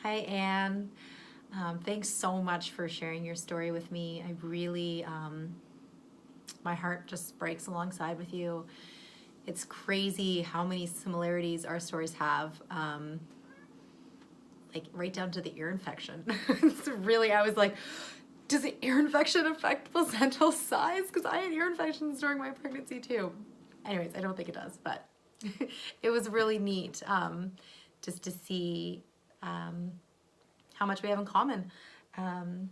Hi, Anne. Thanks so much for sharing your story with me. I really, my heart just breaks alongside with you. It's crazy how many similarities our stories have, like right down to the ear infection. It's really, I was like, does the ear infection affect placental size? Because I had ear infections during my pregnancy too. Anyways, I don't think it does, but it was really neat just to see how much we have in common. Um,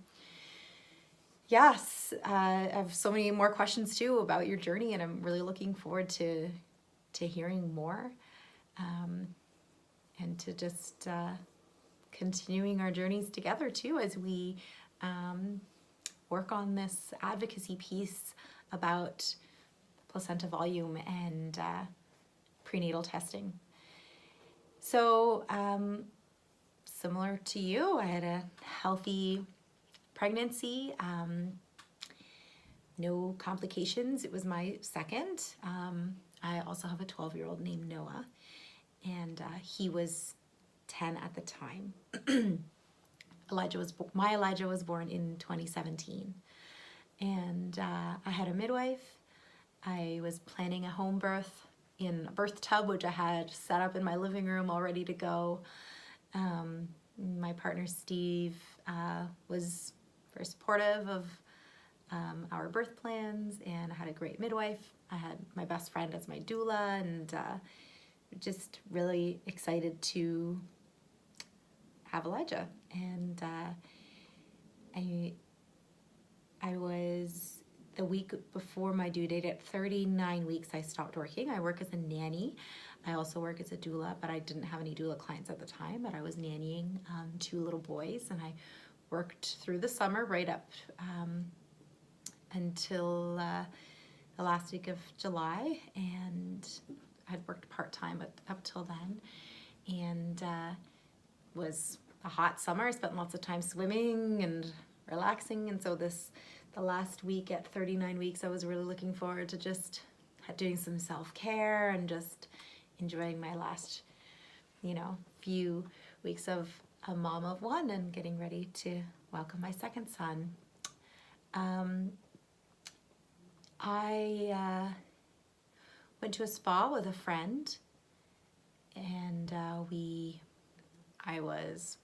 yes, I have so many more questions too about your journey, and I'm really looking forward to hearing more and to just continuing our journeys together too as we work on this advocacy piece about placenta volume and prenatal testing. So, similar to you, I had a healthy pregnancy, no complications. It was my second. I also have a 12-year-old named Noah, and he was 10 at the time. My Elijah was born in 2017, and I had a midwife. I was planning a home birth in a birth tub, which I had set up in my living room all ready to go. My partner Steve was very supportive of our birth plans, and I had a great midwife. I had my best friend as my doula, and just really excited to have Elijah. And I was, the week before my due date at 39 weeks, I stopped working. I work as a nanny. I also work as a doula, but I didn't have any doula clients at the time, but I was nannying 2 little boys, and I worked through the summer right up until the last week of July, and I'd worked part-time up till then, and was a hot summer. I spent lots of time swimming and relaxing, and so the last week at 39 weeks, I was really looking forward to just doing some self-care and just enjoying my last, few weeks of a mom of one and getting ready to welcome my second son. I went to a spa with a friend, and I was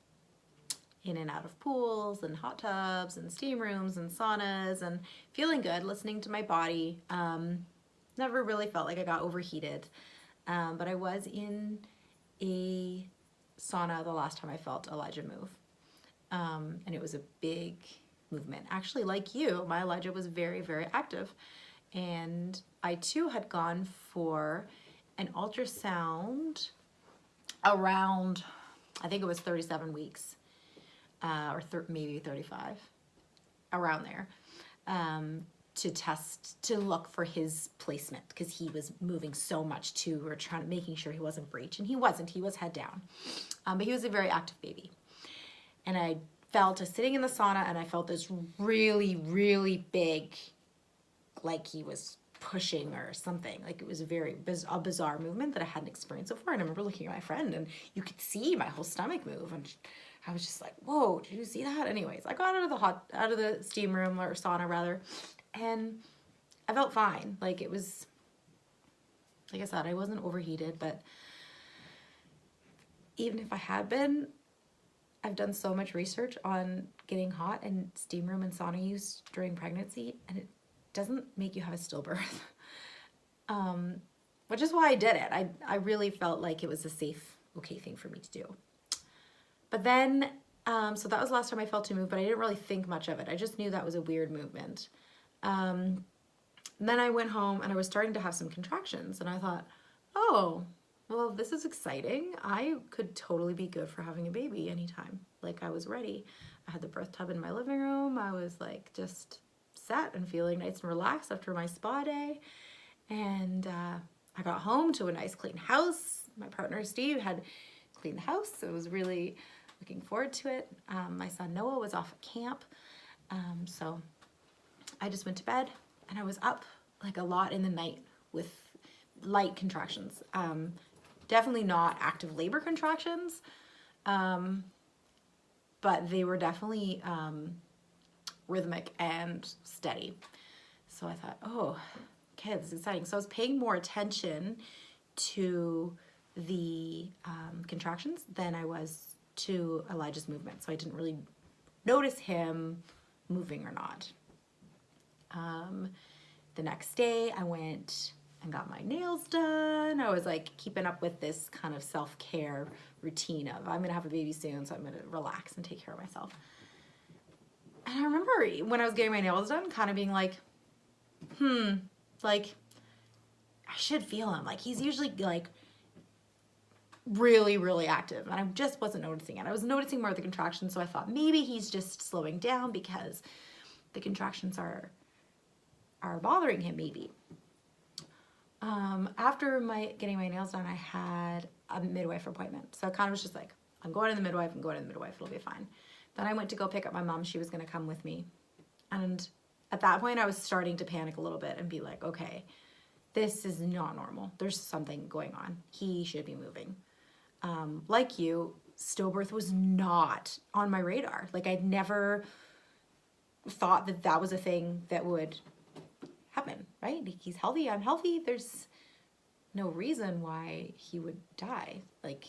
in and out of pools and hot tubs and steam rooms and saunas and feeling good, listening to my body. Never really felt like I got overheated, but I was in a sauna the last time I felt Elijah move, and it was a big movement. Actually, like you, my Elijah was very, very active, and I too had gone for an ultrasound around, I think it was 37 weeks, or maybe 35, around there, to look for his placement, because he was moving so much too. We were making sure he wasn't breech, and he wasn't. He was head down, but he was a very active baby. And I felt sitting in the sauna, and I felt this really, really big, like he was pushing or something. Like it was a bizarre movement that I hadn't experienced before. And I remember looking at my friend, and you could see my whole stomach move, and I was just like, whoa, did you see that? Anyways, I got out of the steam room, or sauna rather, and I felt fine. Like it was, like I said, I wasn't overheated, but even if I had been, I've done so much research on getting hot and steam room and sauna use during pregnancy, and it doesn't make you have a stillbirth, which is why I did it. I really felt like it was a safe, okay thing for me to do. But then, so that was the last time I felt to move, but I didn't really think much of it. I just knew that was a weird movement. Then I went home, and I was starting to have some contractions, and I thought, oh, well, this is exciting. I could totally be good for having a baby anytime. Like, I was ready. I had the birth tub in my living room. I was like just set and feeling nice and relaxed after my spa day. And I got home to a nice clean house. My partner Steve had cleaned the house, so I was really looking forward to it. My son Noah was off at camp, so I just went to bed, and I was up like a lot in the night with light contractions. Definitely not active labor contractions, but they were definitely rhythmic and steady. So I thought, oh, okay, this is exciting. So I was paying more attention to the contractions than I was to Elijah's movement. So I didn't really notice him moving or not. The next day I went and got my nails done. I was like keeping up with this kind of self-care routine of I'm gonna have a baby soon, so I'm gonna relax and take care of myself. And I remember when I was getting my nails done kind of being like, like I should feel him. Like he's usually like really, really active, and I just wasn't noticing it. I was noticing more of the contractions, so I thought maybe he's just slowing down because the contractions are bothering him, maybe. After getting my nails done, I had a midwife appointment. So I kind of was just like, I'm going to the midwife, it'll be fine. Then I went to go pick up my mom. She was going to come with me. And at that point, I was starting to panic a little bit and be like, okay, this is not normal. There's something going on. He should be moving. Like you, stillbirth was not on my radar. Like I'd never thought that that was a thing that would happen, right? He's healthy, I'm healthy. There's no reason why he would die. Like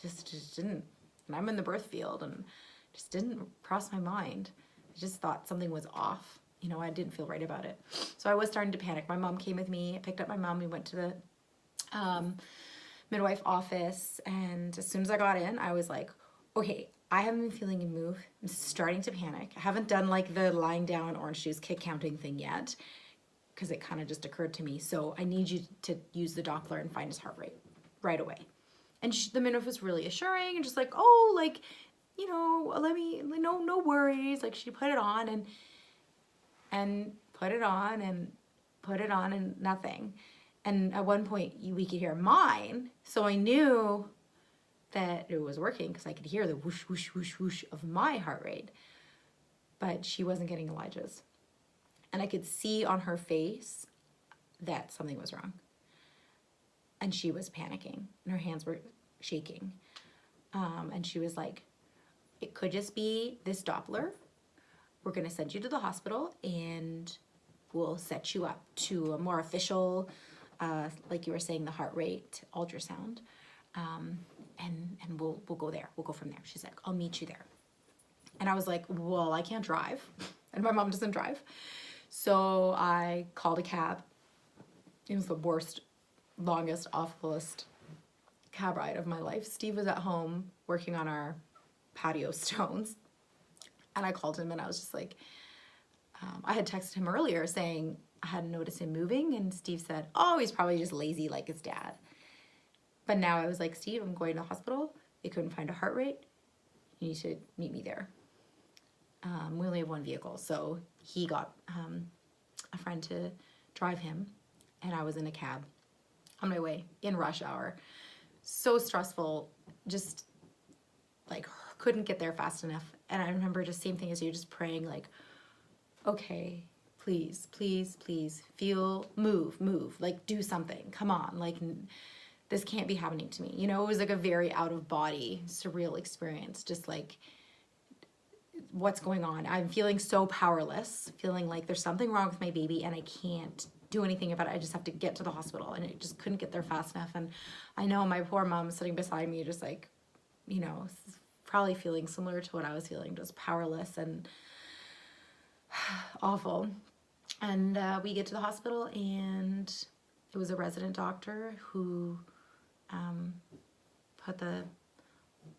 just didn't. And I'm in the birth field and just didn't cross my mind. I just thought something was off. You know, I didn't feel right about it. So I was starting to panic. My mom came with me. I picked up my mom. We went to the midwife office. And as soon as I got in, I was like, okay, I haven't been feeling him move. I'm starting to panic. I haven't done like the lying down orange juice kick counting thing yet because it kind of just occurred to me. So I need you to use the Doppler and find his heart rate right away. And the midwife was really assuring and just like, oh, like, you know, no worries. Like she put it on and put it on and put it on and nothing. And at one point we could hear mine. So I knew that it was working because I could hear the whoosh, whoosh, whoosh, whoosh of my heart rate. But she wasn't getting Elijah's. And I could see on her face that something was wrong. And she was panicking and her hands were shaking. And she was like, it could just be this Doppler. We're going to send you to the hospital and we'll set you up to a more official, like you were saying, the heart rate ultrasound. And we'll go there. We'll go from there. She's like, I'll meet you there. And I was like, well, I can't drive. And my mom doesn't drive. So I called a cab. It was the worst, longest, awfulest cab ride of my life. Steve was at home working on our patio stones. And I called him and I was just like, I had texted him earlier saying I hadn't noticed him moving. And Steve said, oh, he's probably just lazy like his dad. But now I was like, Steve, I'm going to the hospital. They couldn't find a heart rate. You need to meet me there. We only have one vehicle. So he got a friend to drive him. And I was in a cab on my way in rush hour. So stressful. Just like couldn't get there fast enough. And I remember just same thing as you, just praying like, okay, please, please, please move, like do something. Come on. Like this can't be happening to me. You know, it was like a very out of body, surreal experience. Just like, what's going on? I'm feeling so powerless, feeling like there's something wrong with my baby and I can't do anything about it. I just have to get to the hospital and it just couldn't get there fast enough. And I know my poor mom sitting beside me, just like, you know, probably feeling similar to what I was feeling, just powerless and awful. And we get to the hospital and it was a resident doctor who put the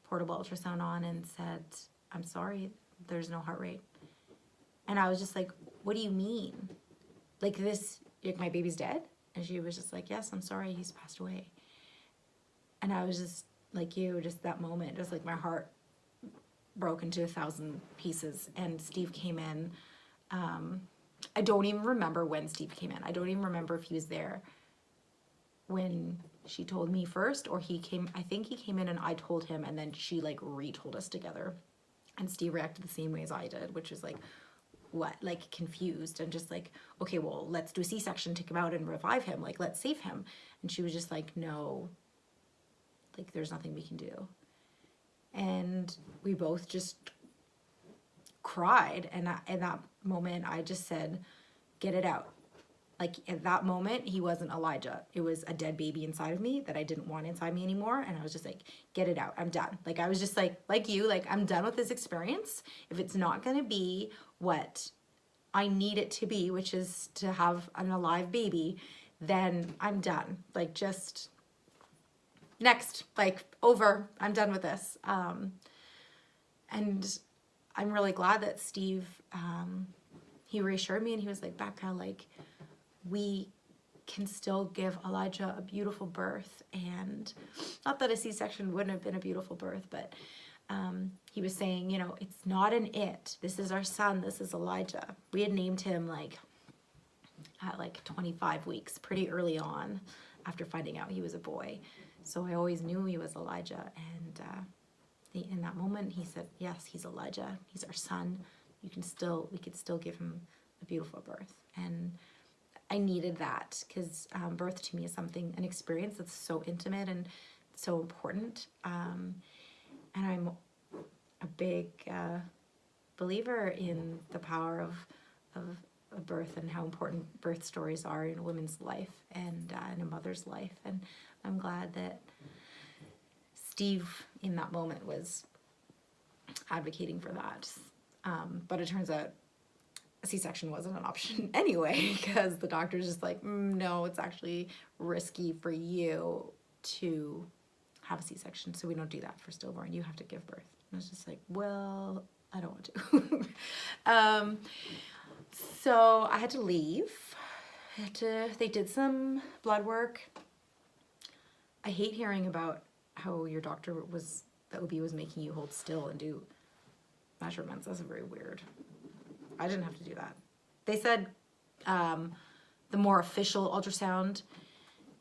portable ultrasound on and said, I'm sorry, there's no heart rate. And I was just like, what do you mean? Like this, like my baby's dead? And she was just like, yes, I'm sorry, he's passed away. And I was just like you, just that moment, just like my heart broke into 1,000 pieces. And Steve came in. I don't even remember when Steve came in. I don't even remember if he was there when she told me first or he came. I think he came in and I told him and then she like retold us together. And Steve reacted the same way as I did, which was like, what? Like confused and just like, okay, well, let's do a C-section, take him out and revive him. Like, let's save him. And she was just like, no, like there's nothing we can do. And And we both just cried. And in that moment, I just said, get it out. Like at that moment, he wasn't Elijah. It was a dead baby inside of me that I didn't want inside me anymore. And I was just like, get it out. I'm done. Like I was just like you, like I'm done with this experience. If it's not going to be what I need it to be, which is to have an alive baby, then I'm done. Like just next, like over. I'm done with this. And I'm really glad that Steve, he reassured me and he was like, Bekah, like, we can still give Elijah a beautiful birth. And not that a C-section wouldn't have been a beautiful birth, but he was saying, you know, it's not an it. This is our son. This is Elijah. We had named him like at like 25 weeks, pretty early on after finding out he was a boy. So I always knew he was Elijah. And in that moment, he said, yes, he's Elijah. He's our son. We could still give him a beautiful birth. And I needed that because birth to me is an experience that's so intimate and so important. And I'm a big believer in the power of birth and how important birth stories are in a woman's life and in a mother's life. And I'm glad that Steve in that moment was advocating for that. But it turns out a C-section wasn't an option anyway, because the doctor's just like, no, it's actually risky for you to have a C-section, so we don't do that for stillborn. You have to give birth. And I was just like, well, I don't want to. So I had to leave. They did some blood work. I hate hearing about how your doctor the OB was making you hold still and do measurements. That's very weird. I didn't have to do that. They said the more official ultrasound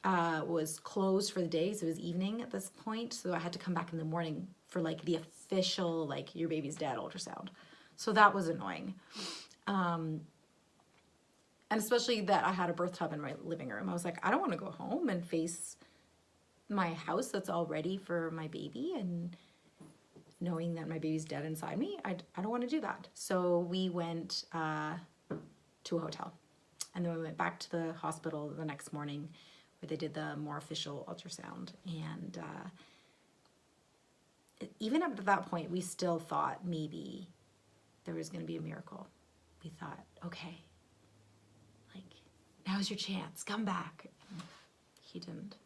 was closed for the day, so it was evening at this point. So I had to come back in the morning for like the official, like your baby's dead ultrasound. So that was annoying. And especially that I had a birth tub in my living room. I was like, I don't want to go home and face my house that's all ready for my baby and knowing that my baby's dead inside me. I don't want to do that. So we went to a hotel. And then we went back to the hospital the next morning where they did the more official ultrasound. And even up to that point, we still thought maybe there was going to be a miracle. We thought, okay, like, now's your chance. Come back. He didn't.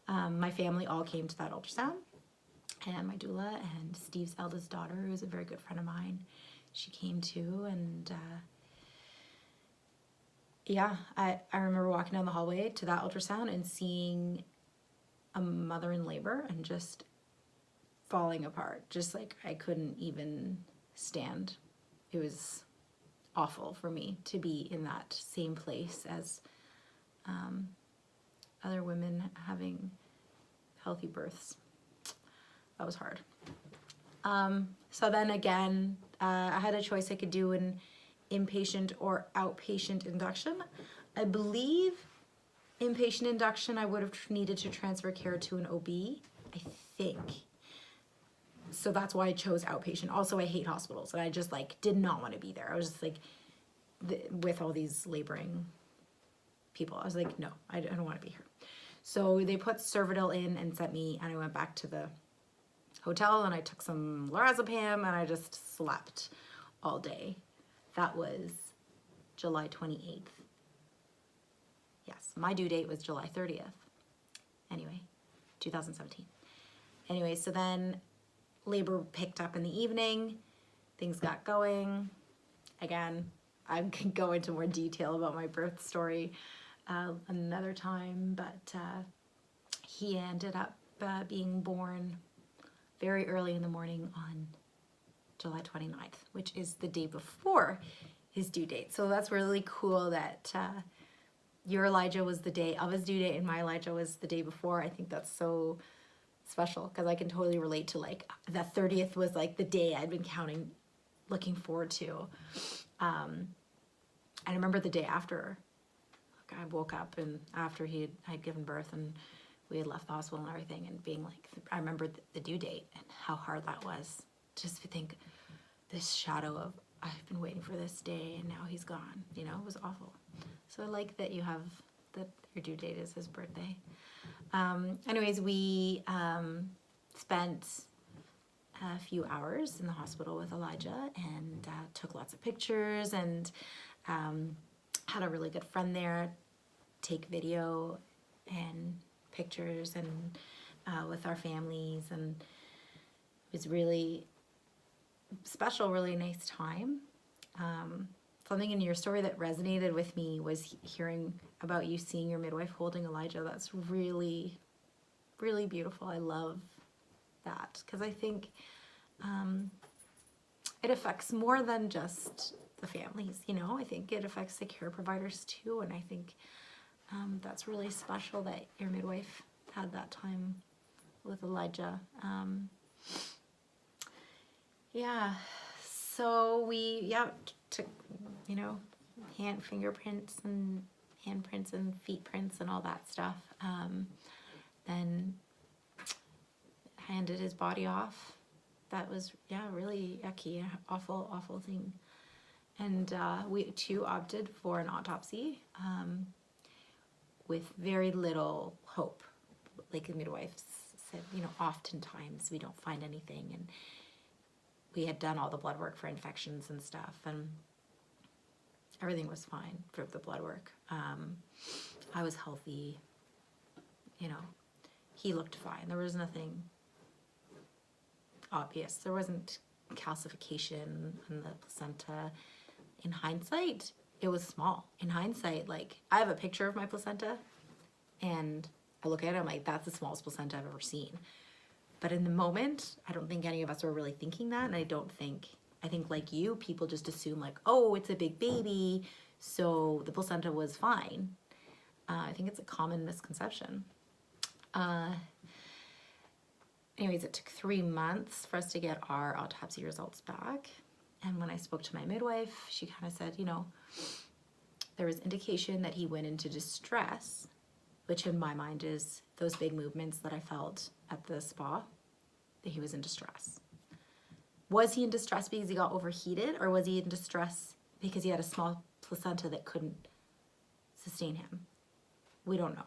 My family all came to that ultrasound. And my doula and Steve's eldest daughter, who's a very good friend of mine, she came too. And yeah, I remember walking down the hallway to that ultrasound and seeing a mother in labor and just falling apart. Just like I couldn't even stand. It was awful for me to be in that same place as other women having healthy births. That was hard. So then again, I had a choice. I could do an inpatient or outpatient induction. I believe inpatient induction, I would have needed to transfer care to an OB, I think. So that's why I chose outpatient. Also, I hate hospitals, and I just like did not want to be there. I was just like, with all these laboring people, I was like, no, I don't want to be here. So they put Cervidil in and sent me, and I went back to the hotel and I took some lorazepam and I just slept all day. That was July 28th. Yes, my due date was July 30th. Anyway, 2017. Anyway, so then labor picked up in the evening. Things got going. Again, I can go into more detail about my birth story another time, but he ended up being born very early in the morning on July 29th, which is the day before his due date. So that's really cool that your Elijah was the day of his due date and my Elijah was the day before. I think that's so special because I can totally relate to like the 30th was like the day I'd been counting, looking forward to. And I remember the day after, like I woke up and after I'd given birth and we had left the hospital and everything and being like, I remember the due date and how hard that was. just think this shadow of, I've been waiting for this day and now he's gone, you know, it was awful. So I like that you have, that your due date is his birthday. Anyways, we spent a few hours in the hospital with Elijah and took lots of pictures, and had a really good friend there take video and pictures and with our families, and it was really special, really nice time. Something in your story that resonated with me was hearing about you seeing your midwife holding Elijah. That's really, really beautiful. I love that, because I think it affects more than just the families, you know. I think it affects the care providers too, and I think that's really special that your midwife had that time with Elijah. Yeah, so we took, you know, fingerprints and handprints and feet prints and all that stuff. Then handed his body off. That was, really yucky, awful thing. And we too opted for an autopsy with very little hope. Like the midwife said, you know, oftentimes we don't find anything, and we had done all the blood work for infections and stuff, and everything was fine for the blood work. I was healthy, you know, he looked fine. There was nothing obvious. There wasn't calcification in the placenta. In hindsight, it was small. In hindsight, like, I have a picture of my placenta, and I look at it, I'm like, that's the smallest placenta I've ever seen. But in the moment, I don't think any of us were really thinking that, and I think like you, people just assume like, oh, it's a big baby, so the placenta was fine. I think it's a common misconception. Anyways, it took 3 months for us to get our autopsy results back. And when I spoke to my midwife, she kind of said, you know, there was indication that he went into distress, which in my mind is those big movements that I felt at the spa, that he was in distress. Was he in distress because he got overheated, or was he in distress because he had a small placenta that couldn't sustain him? We don't know.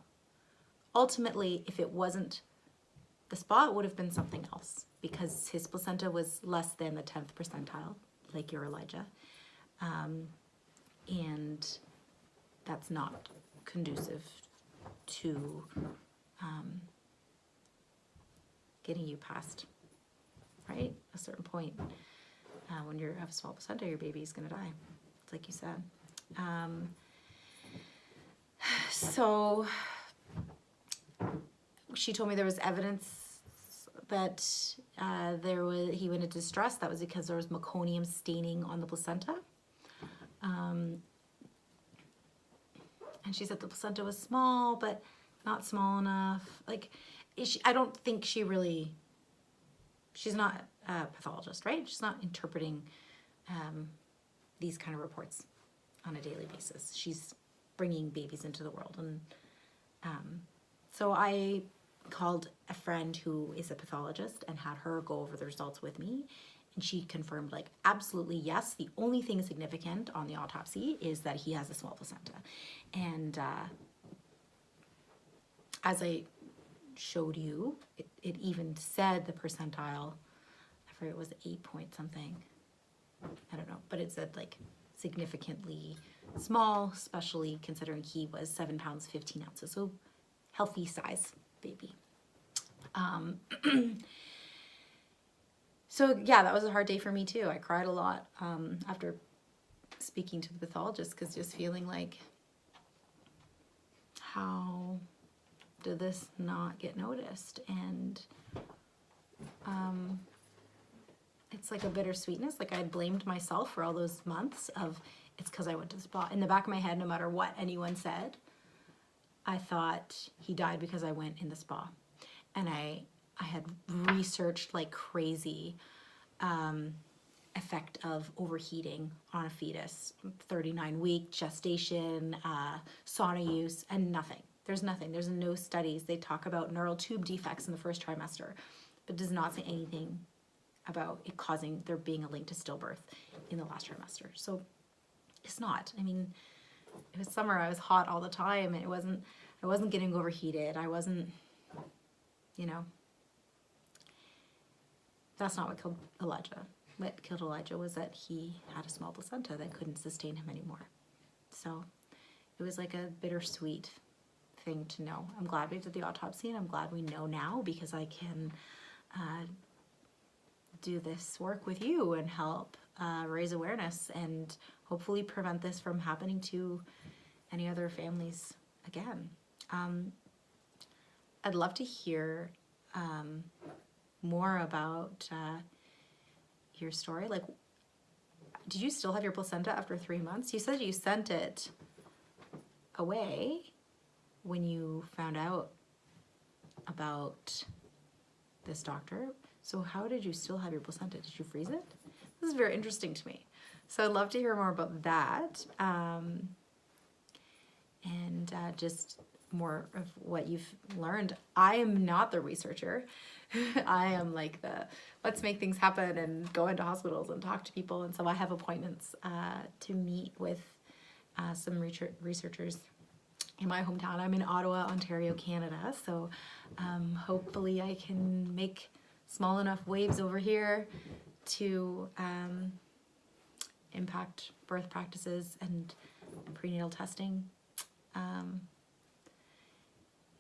Ultimately, if it wasn't the spa, it would have been something else, because his placenta was less than the 10th percentile, like your Elijah. And that's not conducive to getting you past, right, a certain point. When you have a small placenta, your baby's gonna die. It's like you said. So she told me there was evidence that he went into distress. That was because there was meconium staining on the placenta. And she said the placenta was small, but not small enough. Like, I don't think she's not a pathologist, right? She's not interpreting these kind of reports on a daily basis. She's bringing babies into the world. And so I called a friend who is a pathologist and had her go over the results with me. And she confirmed, like, absolutely yes. The only thing significant on the autopsy is that he has a small placenta. And as I showed you, it even said the percentile, I forget, it was 8 point something. I don't know, but it said like significantly small, especially considering he was 7 pounds, 15 ounces. So healthy size baby. So yeah, that was a hard day for me too. I cried a lot after speaking to the pathologist, because just feeling like, how did this not get noticed? And it's like a bittersweetness. Like, I had blamed myself for all those months of, it's because I went to the spa. In the back of my head, no matter what anyone said, I thought he died because I went in the spa. And I had researched like crazy effect of overheating on a fetus, 39-week gestation, sauna use, and nothing. There's nothing. There's no studies. They talk about neural tube defects in the first trimester, but does not say anything about it causing there being a link to stillbirth in the last trimester. So it's not. I mean, it was summer, I was hot all the time, and I wasn't getting overheated. I wasn't, you know, that's not what killed Elijah. What killed Elijah was that he had a small placenta that couldn't sustain him anymore. So it was like a bittersweet thing to know. I'm glad we did the autopsy, and I'm glad we know now, because I can do this work with you and help raise awareness and hopefully prevent this from happening to any other families again. I'd love to hear more about your story. Like, did you still have your placenta after 3 months? You said you sent it away when you found out about this doctor. So how did you still have your placenta? Did you freeze it? This is very interesting to me. So I'd love to hear more about that. And just more of what you've learned. I am not the researcher. I am like the let's make things happen and go into hospitals and talk to people. And so I have appointments to meet with some researchers in my hometown. I'm in Ottawa, Ontario, Canada. So hopefully I can make small enough waves over here to impact birth practices and prenatal testing,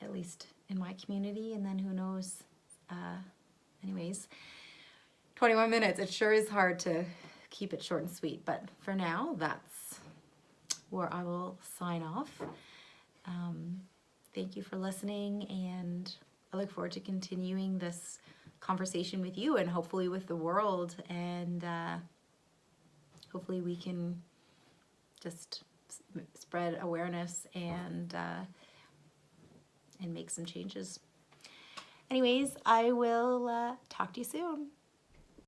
at least in my community. And then who knows, anyways, 21 minutes. It sure is hard to keep it short and sweet, but for now, that's where I will sign off. Thank you for listening, and I look forward to continuing this conversation with you and hopefully with the world, and hopefully we can just spread awareness and make some changes. Anyways, I will talk to you soon.